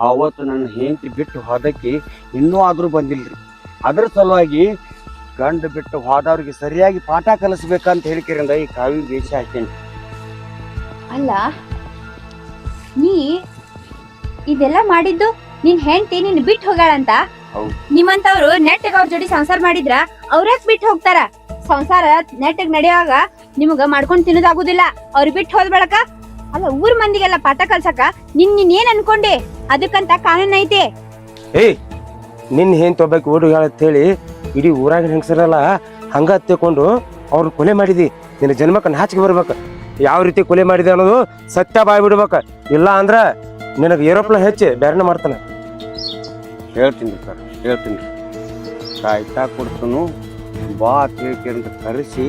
ಆವತ್ತು ನನ್ನ ಹೆಂಡತಿ ಬಿಟ್ಟು ಹೋದಕ್ಕೆ ಇನ್ನೂ ಆದ್ರೂ ಬಂದಿಲ್ರಿ. ಅದ್ರ ಸಲುವಾಗಿ ಗಂಡ ಬಿಟ್ಟು ಹೋದವ್ರಿಗೆ ಸರಿಯಾಗಿ ಪಾಠ ಕಲಿಸ್ಬೇಕಂತ ಹೇಳ್ಕಿರಂದ ಈ ಕಾವಿ ಬೇಷ ಹಾಕೇನಿ. ಅಲ್ಲ ನೀ ಇದೆಲ್ಲ ಮಾಡಿದ್ದು ನಿನ್ ಹೆಂಡತಿ ನಿನ್ ಬಿಟ್ಟು ಹೋಗ್ಯಾಳಂತ. ಹೌದು. ನಿಮ್ಮಂತವ್ರು ನೆಟ್ಟಗ್ ಅವ್ರ ಜೋಡಿ ಸಂಸಾರ ಮಾಡಿದ್ರ ಅವ್ರ್ಯಾಕ್ ಬಿಟ್ಟು ಹೋಗ್ತಾರ. ಸಂಸಾರ ನೆಟ್ಟಗ್ ನಡೆಯುವಾಗ ನಿಮಗ ಮಾಡ್ಕೊಂಡ್ ತಿನ್ನೋದಾಗುದಿಲ್ಲ. ಅವ್ರು ಬಿಟ್ಟು ಹೋದ್ ಬಳಕ ಅಲ್ಲ ಊರ್ ಮಂದಿಗೆಲ್ಲ ಪಾಠ ಕಲ್ಸಕ ನೀನ್ ಏನ್ ಅನ್ಕೊಂಡೆ? ಅದಕ್ಕಂತ ಕಾನೂನ್ ಐತೆ. ನಿನ್ನ ಹೆಂತ ಒಬ್ಬಾಕಿ ಓಡು ಹೇಳತ್ ಹೇಳಿ ಇಡೀ ಊರಾಗಿನ ಹೆಂಗಸರಲ್ಲ ಹಂಗ ಹತ್ತಿಕೊಂಡು ಅವ್ರನ್ನ ಕೊಲೆ ಮಾಡಿದಿ. ನಿನ್ನ ಜನ್ಮಕ್ಕೆ ನಾಚಿಕೆ ಬರ್ಬೇಕು. ಯಾವ ರೀತಿ ಕೊಲೆ ಮಾಡಿದೆ ಅನ್ನೋದು ಸತ್ಯ ಬಾಯ್ ಬಿಡ್ಬೇಕು. ಇಲ್ಲ ಅಂದ್ರ ನಿನಗೆ ಏರೋಪ್ಲೇನ್ ಹೆಚ್ಚಿ ಬೇರೆನ ಮಾಡ್ತಾನೆ. ಹೇಳ್ತೀನಿ ಸರ್, ಹೇಳ್ತೀನಿ. ಕಾಯ್ತಾ ಕೊಡ್ತನು ಬಾ ತಿಳ್ಕಿ ಅಂತ ಕರೆಸಿ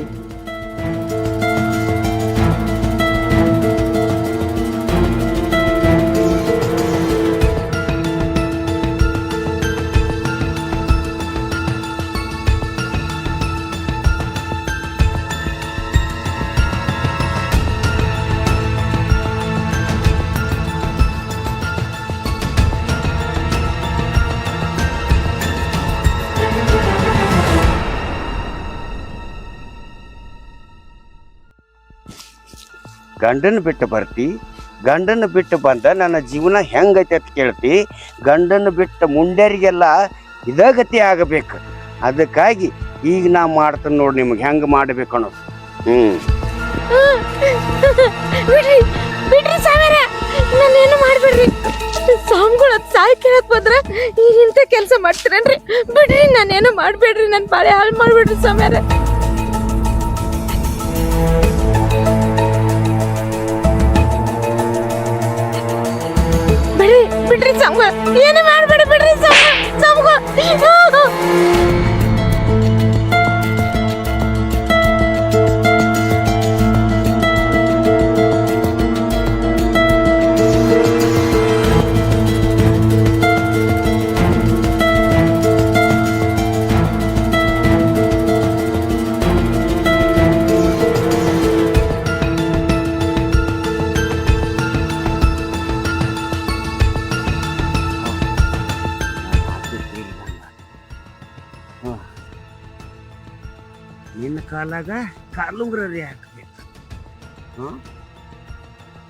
ಗಂಡನ ಬಿಟ್ಟು ಬರ್ತಿ. ಗಂಡನ ಬಿಟ್ಟು ಬಂದ ನನ್ನ ಜೀವನ ಹೆಂಗೈತೆ ಅಂತ ಕೇಳ್ತಿ. ಗಂಡನ ಬಿಟ್ಟು ಮುಂಡ್ಯಾರಿಗೆಲ್ಲ ಇದ ಗತಿ ಆಗಬೇಕು. ಅದಕ್ಕಾಗಿ ಈಗ ನಾ ಮಾಡ್ತೇನೆ ನೋಡಿ ನಿಮ್ಗೆ ಹೆಂಗೆ ಮಾಡ್ಬೇಕು ಅನ್ನೋದು. ಬಿಡ್ರಿ ಸಾವ್ಯಾರ, ನಾನೇನು ಮಾಡ್ಬೇಡ್ರಿ. ಸಾಂಗ್ಗಳ ಸಾಯ್ ಕೇಳಕ್ ಬಂದ್ರ ಇಂಥ ಕೆಲಸ ಮಾಡ್ತೀರೇನ್ರಿ? ಬಿಡ್ರಿ, ನಾನೇನು ಮಾಡ್ಬೇಡ್ರಿ. ನನ್ ಬಾಳೆ ಹಾಳು ಮಾಡ್ಬೇಡ್ರಿ ಸಾವ್ಯಾರ. ಬಿಡ್ರಿ ಸಂಗ, ಏನು ಮಾಡ್ಬೇಡಿ. ಬಿಡ್ರಿ ಸಂಗ. ನಿನ್ನ ಕಾಲಾಗ ಕಾಲುಂಗ್ರಿ ಹಾಕಬೇಕು.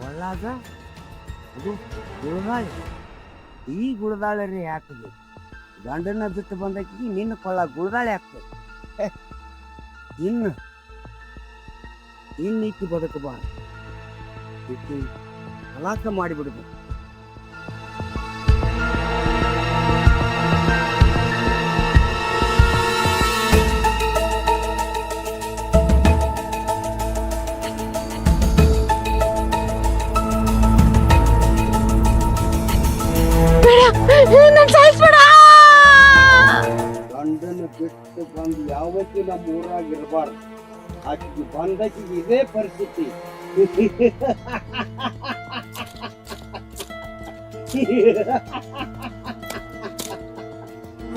ಒಳ್ಳಾಗ ಅದು ಗುಳದಾಳೆ. ಈ ಗುಳದಾಳೆ ರೀ ಹಾಕಬೇಕು. ಗಂಡನ ಬಿಟ್ಟು ಬಂದಕ್ಕೆ ನಿನ್ನ ಕೊಳ್ಳ ಗುಳದಾಳೆ ಹಾಕ್ಬೇಕು. ಇನ್ನೀಕಿ ಬದುಕಬಾರ್ದು. ಈಕಿ ಕಲಾಕ ಮಾಡಿಬಿಡ್ಬೇಕು. ನನ್ ಸಾಯಿಸ್ಬೇಡ. ಬಂದು ಯಾವತ್ತೂ ನಮ್ಮ ಊರಾಗ ಇರಬಾರ್ದು. ಆಕಿಗೆ ಬಂದಕಿಗೆ ಇದೇ ಪರಿಸ್ಥಿತಿ.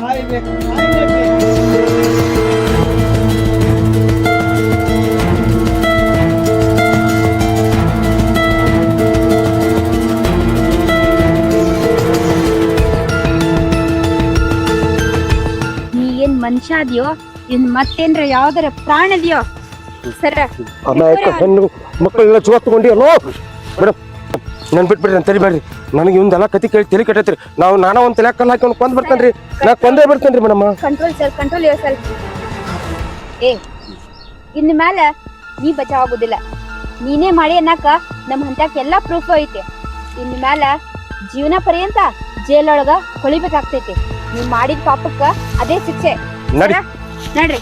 ಸಾಯ್ಬೇಕು, ಸಾಯ್ಲೇಬೇಕು. ನೀ ಏನ್ ಮನುಷ್ಯ ಅದ್ಯೋ ಏನ್ ಮತ್ತೇನ್ರ ಯಾವ್ದಾರ ಪ್ರಾಣ ಅದ್ಯೋ ಸರ ಅಮಾಯಕ ಹೆಣ್ಣು ಮಕ್ಕಳೆಲ್ಲ ಜೀವ ತಗೊಂಡಿಯಲ್ಲೋ ಮೇಡಮ್. ನನ್ ಬಿಟ್ಬಿಡ್ರಿ ಅಂತ ತರಿಬೇಡ್ರಿ. ನನಗೆ ಇವಂದೆಲ್ಲ ಕತಿ ಕೇಳಿ ತಲೆ ಕೆಟ್ಟೈತ್ರಿ. ನಾನಾ ಒಂದ್ ತಲೆ ಕಲ್ಲ ಹಾಕಿ ಕೊಂದ್ ಬರ್ತೇನ್ರಿ. ನಾ ಕೊಂದೇ ಬರ್ತೇನ್ರಿ madam. Control sir, control yourself. ಏ ಇನ್ ಮ್ಯಾಲ ನೀ ಬಚಾವ್ ಆಗುದಿಲ್ಲ. ನೀನೇ ಮಾಡಿ ಅನ್ನಕ ನಮ್ ಹಂತಕ್ ಎಲ್ಲಾ ಪ್ರೂಫ್ ಐತಿ. ಇನ್ ಮ್ಯಾಲ ಜೀವನ ಪರ್ಯಂತ ಜೈಲೊಳಗ ಹೊಳಿಬೇಕಾಗ್ತೈತಿ. ನೀವ್ ಮಾಡಿದ ಪಾಪಕ್ಕ ಅದೇ ಶಿಕ್ಷೆ. ನಡಿ. ನಡ್ರಿ.